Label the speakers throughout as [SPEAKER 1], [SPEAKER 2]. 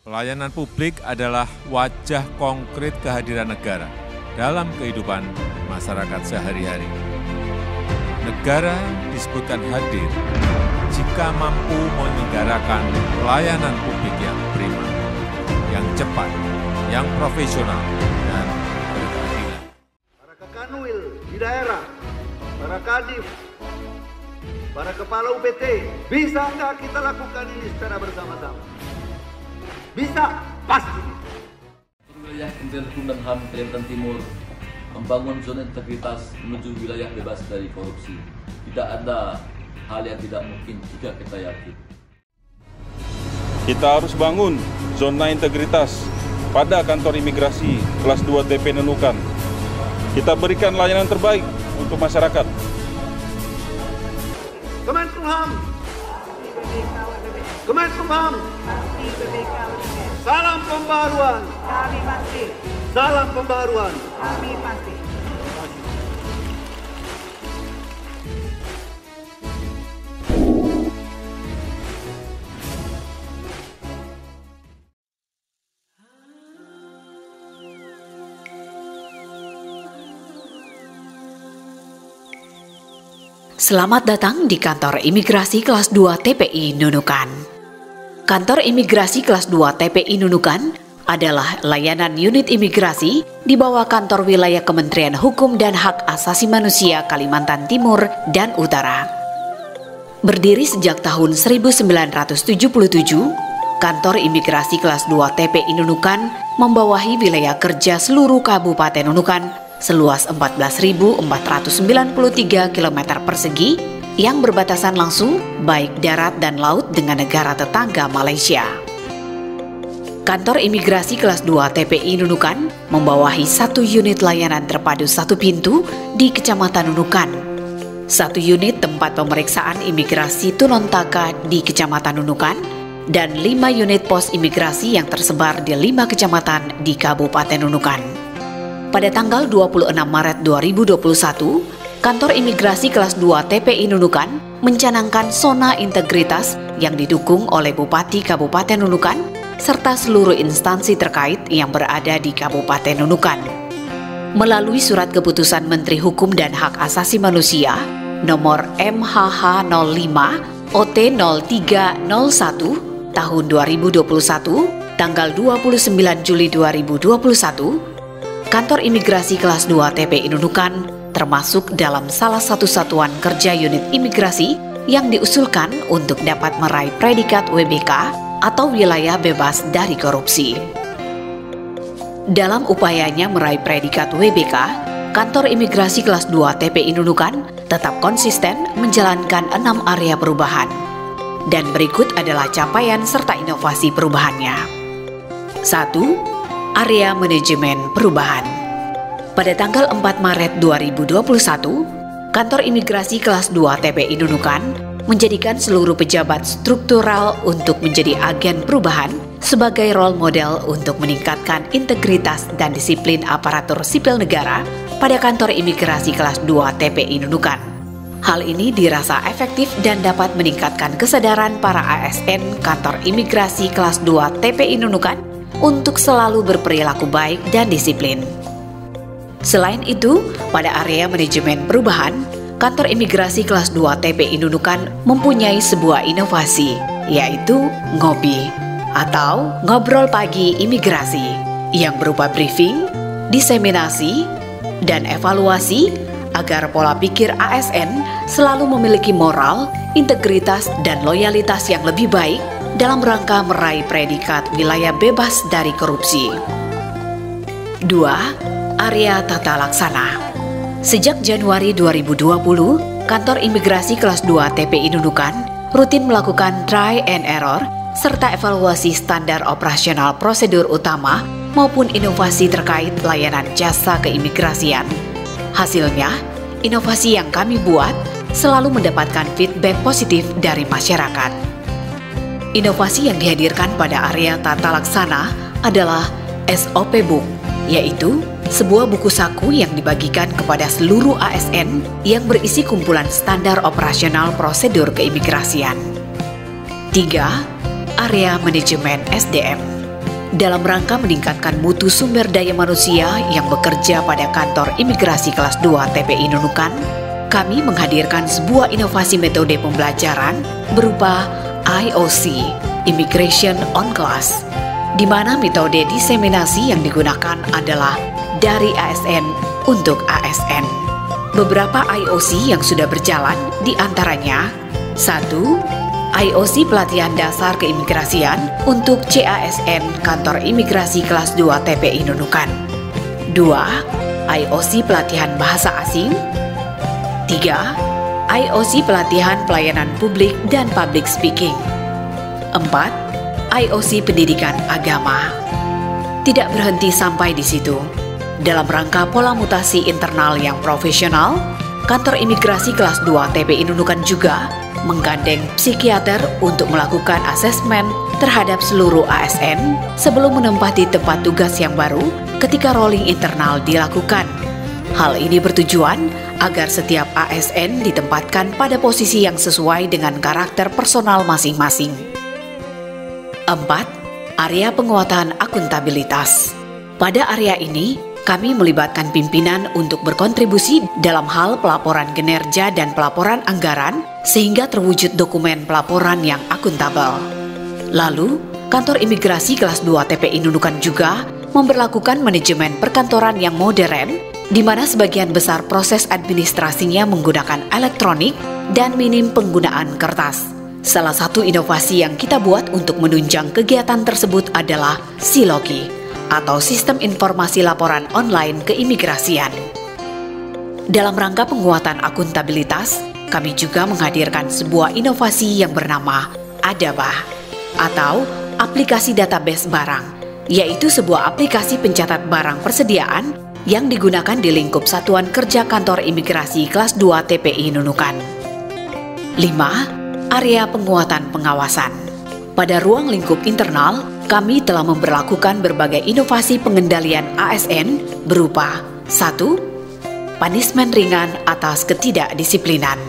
[SPEAKER 1] Pelayanan publik adalah wajah konkret kehadiran negara dalam kehidupan masyarakat sehari-hari. Negara disebutkan hadir jika mampu menyelenggarakan pelayanan publik yang prima, yang cepat, yang profesional, dan berkeadilan.
[SPEAKER 2] Para Kakanwil di daerah, para Kadif, para Kepala UPT, bisa nggak kita lakukan ini secara bersama-sama? Bisa, pasti.
[SPEAKER 3] Wilayah Kementerian Hukum dan HAM Kalimantan Timur membangun zona integritas menuju wilayah bebas dari korupsi. Tidak ada hal yang tidak mungkin jika kita yakin.
[SPEAKER 4] Kita harus bangun zona integritas pada kantor imigrasi kelas 2 TP Nunukan. Kita berikan layanan terbaik untuk masyarakat.
[SPEAKER 2] Kemenkumham, Kemenkumham, salam pembaruan.
[SPEAKER 5] Kami pasti.
[SPEAKER 2] Salam pembaruan.
[SPEAKER 5] Kami pasti.
[SPEAKER 6] Selamat datang di kantor imigrasi kelas 2 TPI Nunukan. Kantor imigrasi kelas 2 TPI Nunukan adalah layanan unit imigrasi di bawah kantor wilayah Kementerian Hukum dan Hak Asasi Manusia Kalimantan Timur dan Utara. Berdiri sejak tahun 1977, kantor imigrasi kelas 2 TPI Nunukan membawahi wilayah kerja seluruh Kabupaten Nunukan seluas 14.493 km persegi yang berbatasan langsung baik darat dan laut dengan negara tetangga Malaysia. Kantor imigrasi kelas 2 TPI Nunukan membawahi satu unit layanan terpadu satu pintu di Kecamatan Nunukan, satu unit tempat pemeriksaan imigrasi Tunontaka di Kecamatan Nunukan, dan 5 unit pos imigrasi yang tersebar di 5 kecamatan di Kabupaten Nunukan. Pada tanggal 26 Maret 2021, kantor imigrasi kelas 2 TPI Nunukan mencanangkan zona integritas yang didukung oleh Bupati Kabupaten Nunukan serta seluruh instansi terkait yang berada di Kabupaten Nunukan. Melalui surat keputusan Menteri Hukum dan Hak Asasi Manusia nomor MHH 05 OT 0301 tahun 2021 tanggal 29 Juli 2021, kantor imigrasi kelas 2 TPI Nunukan termasuk dalam salah satu satuan kerja unit imigrasi yang diusulkan untuk dapat meraih predikat WBK atau wilayah bebas dari korupsi. Dalam upayanya meraih predikat WBK, kantor imigrasi kelas 2 TPI Nunukan tetap konsisten menjalankan 6 area perubahan. Dan berikut adalah capaian serta inovasi perubahannya. 1. Area manajemen perubahan. Pada tanggal 4 Maret 2021, kantor imigrasi kelas 2 TPI Nunukan menjadikan seluruh pejabat struktural untuk menjadi agen perubahan sebagai role model untuk meningkatkan integritas dan disiplin aparatur sipil negara pada kantor imigrasi kelas 2 TPI Nunukan. Hal ini dirasa efektif dan dapat meningkatkan kesadaran para ASN kantor imigrasi kelas 2 TPI Nunukan untuk selalu berperilaku baik dan disiplin. Selain itu, pada area manajemen perubahan, kantor imigrasi kelas 2 TPI Nunukan mempunyai sebuah inovasi, yaitu ngopi atau ngobrol pagi imigrasi yang berupa briefing, diseminasi, dan evaluasi agar pola pikir ASN selalu memiliki moral, integritas, dan loyalitas yang lebih baik dalam rangka meraih predikat wilayah bebas dari korupsi. 2. Area tata laksana. Sejak Januari 2020, kantor imigrasi kelas 2 TPI Nunukan rutin melakukan try and error serta evaluasi standar operasional prosedur utama maupun inovasi terkait layanan jasa keimigrasian. Hasilnya, inovasi yang kami buat selalu mendapatkan feedback positif dari masyarakat. Inovasi yang dihadirkan pada area tata laksana adalah SOP Book, yaitu sebuah buku saku yang dibagikan kepada seluruh ASN yang berisi kumpulan standar operasional prosedur keimigrasian. 3. Area manajemen SDM. dalam rangka meningkatkan mutu sumber daya manusia yang bekerja pada kantor imigrasi kelas 2 TPI Nunukan, kami menghadirkan sebuah inovasi metode pembelajaran berupa IOC, Immigration on Class, di mana metode diseminasi yang digunakan adalah dari ASN untuk ASN. Beberapa IOC yang sudah berjalan diantaranya 1. IOC pelatihan dasar keimigrasian untuk CASN Kantor Imigrasi Kelas 2 TPI Nunukan. 2. IOC pelatihan bahasa asing. 3. IOC pelatihan pelayanan publik dan public speaking. 4. IOC pendidikan agama. Tidak berhenti sampai di situ. Dalam rangka pola mutasi internal yang profesional, Kantor Imigrasi Kelas 2 TPI Nunukan juga menggandeng psikiater untuk melakukan asesmen terhadap seluruh ASN sebelum menempati tempat tugas yang baru ketika rolling internal dilakukan. Hal ini bertujuan agar setiap ASN ditempatkan pada posisi yang sesuai dengan karakter personal masing-masing. 4. Area penguatan akuntabilitas. Pada area ini, kami melibatkan pimpinan untuk berkontribusi dalam hal pelaporan kinerja dan pelaporan anggaran sehingga terwujud dokumen pelaporan yang akuntabel. Lalu, Kantor Imigrasi Kelas 2 TPI Nunukan juga memberlakukan manajemen perkantoran yang modern, di mana sebagian besar proses administrasinya menggunakan elektronik dan minim penggunaan kertas. Salah satu inovasi yang kita buat untuk menunjang kegiatan tersebut adalah Silogi, atau Sistem Informasi Laporan Online Keimigrasian. Dalam rangka penguatan akuntabilitas, kami juga menghadirkan sebuah inovasi yang bernama Adabah, atau aplikasi database barang, yaitu sebuah aplikasi pencatat barang persediaan yang digunakan di lingkup Satuan Kerja Kantor Imigrasi Kelas 2 TPI Nunukan. 5. Area penguatan pengawasan. Pada ruang lingkup internal, kami telah memberlakukan berbagai inovasi pengendalian ASN berupa 1. Punishment ringan atas ketidakdisiplinan.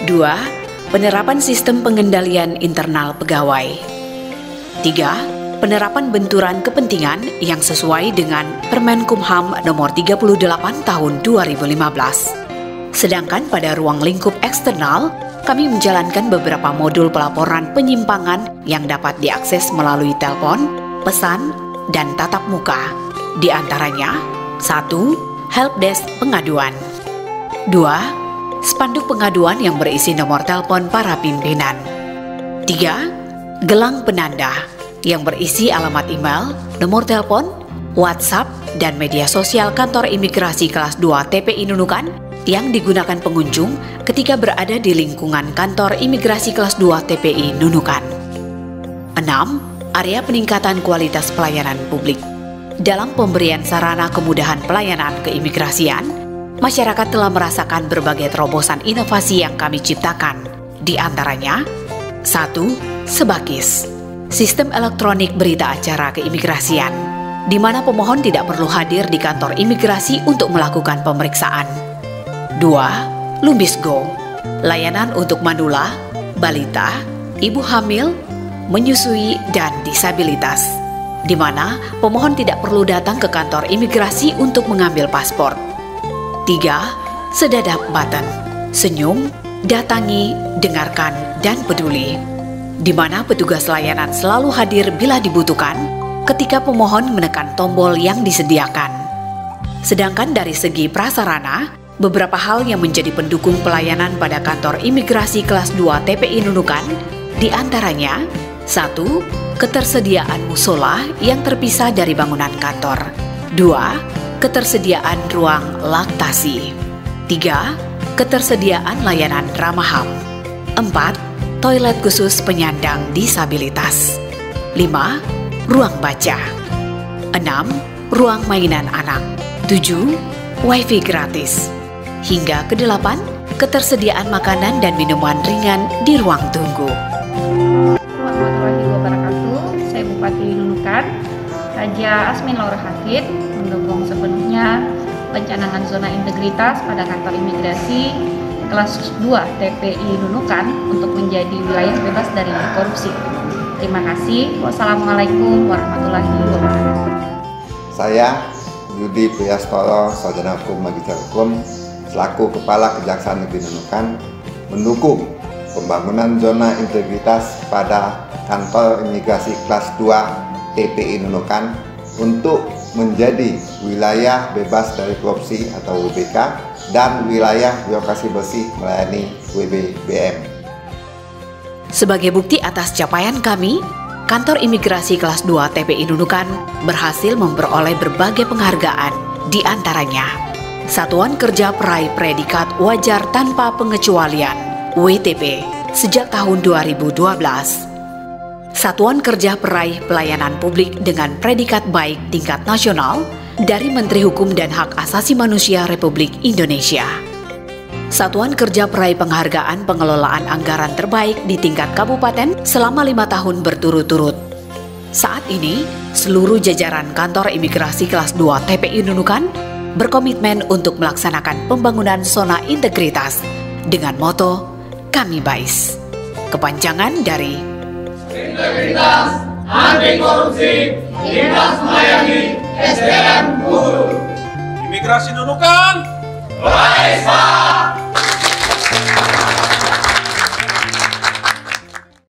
[SPEAKER 6] 2. Penerapan sistem pengendalian internal pegawai. 3. Penerapan benturan kepentingan yang sesuai dengan Permenkumham Nomor 38 Tahun 2015. Sedangkan pada ruang lingkup eksternal, kami menjalankan beberapa modul pelaporan penyimpangan yang dapat diakses melalui telepon, pesan, dan tatap muka. Di antaranya, 1. Helpdesk pengaduan. 2. Spanduk pengaduan yang berisi nomor telepon para pimpinan. 3. Gelang penanda yang berisi alamat email, nomor telepon, WhatsApp, dan media sosial Kantor Imigrasi Kelas 2 TPI Nunukan yang digunakan pengunjung ketika berada di lingkungan Kantor Imigrasi Kelas 2 TPI Nunukan. 6. Area peningkatan kualitas pelayanan publik. Dalam pemberian sarana kemudahan pelayanan keimigrasian, masyarakat telah merasakan berbagai terobosan inovasi yang kami ciptakan. Di antaranya, 1. Sebakis, sistem elektronik berita acara keimigrasian, di mana pemohon tidak perlu hadir di kantor imigrasi untuk melakukan pemeriksaan. 2. Lumbisgo, layanan untuk manula, balita, ibu hamil, menyusui, dan disabilitas, di mana pemohon tidak perlu datang ke kantor imigrasi untuk mengambil paspor. 3. Sedadap button, senyum, datangi, dengarkan, dan peduli, di mana petugas layanan selalu hadir bila dibutuhkan ketika pemohon menekan tombol yang disediakan. Sedangkan dari segi prasarana, beberapa hal yang menjadi pendukung pelayanan pada Kantor Imigrasi Kelas 2 TPI Nunukan, di antaranya 1. Ketersediaan musola yang terpisah dari bangunan kantor. 2. Ketersediaan ruang laktasi. 3. Ketersediaan layanan ramah HAM. 4. Toilet khusus penyandang disabilitas. 5. Ruang baca. 6. Ruang mainan anak. 7. Wifi gratis. Hingga ke-8, ketersediaan makanan dan minuman ringan di ruang tunggu.
[SPEAKER 5] Warahmatullahi wabarakatuh. Saya Bupati Nunukan, Raja Asmin Laura Hafid, mendukung sepenuhnya pencanangan zona integritas pada Kantor Imigrasi Kelas 2 TPI Nunukan untuk menjadi wilayah bebas dari korupsi. Terima kasih. Wassalamualaikum warahmatullahi wabarakatuh.
[SPEAKER 7] Saya Yudi Priyastoro, Sarjana Hukum Magister Hukum, selaku Kepala Kejaksaan Negeri Nunukan, mendukung pembangunan zona integritas pada kantor imigrasi kelas 2 TPI Nunukan untuk menjadi wilayah bebas dari korupsi atau WBK dan wilayah birokrasi bersih melayani WBBM.
[SPEAKER 6] Sebagai bukti atas capaian kami, Kantor Imigrasi Kelas 2 TPI Nunukan berhasil memperoleh berbagai penghargaan, di antaranya Satuan Kerja Peraih Predikat Wajar Tanpa Pengecualian (WTP) sejak tahun 2012, Satuan Kerja Peraih Pelayanan Publik dengan Predikat Baik tingkat nasional dari Menteri Hukum dan Hak Asasi Manusia Republik Indonesia, Satuan Kerja Peraih Penghargaan Pengelolaan Anggaran Terbaik di tingkat kabupaten selama 5 tahun berturut-turut. Saat ini, seluruh jajaran Kantor Imigrasi Kelas 2 TPI Nunukan berkomitmen untuk melaksanakan pembangunan zona integritas dengan moto Kami Bais. Kepanjangan dari
[SPEAKER 8] Integritas, Anti Korupsi, Dinas Melayani, SDM Guru.
[SPEAKER 4] Imigrasi Nunukan,
[SPEAKER 8] Bais Pak!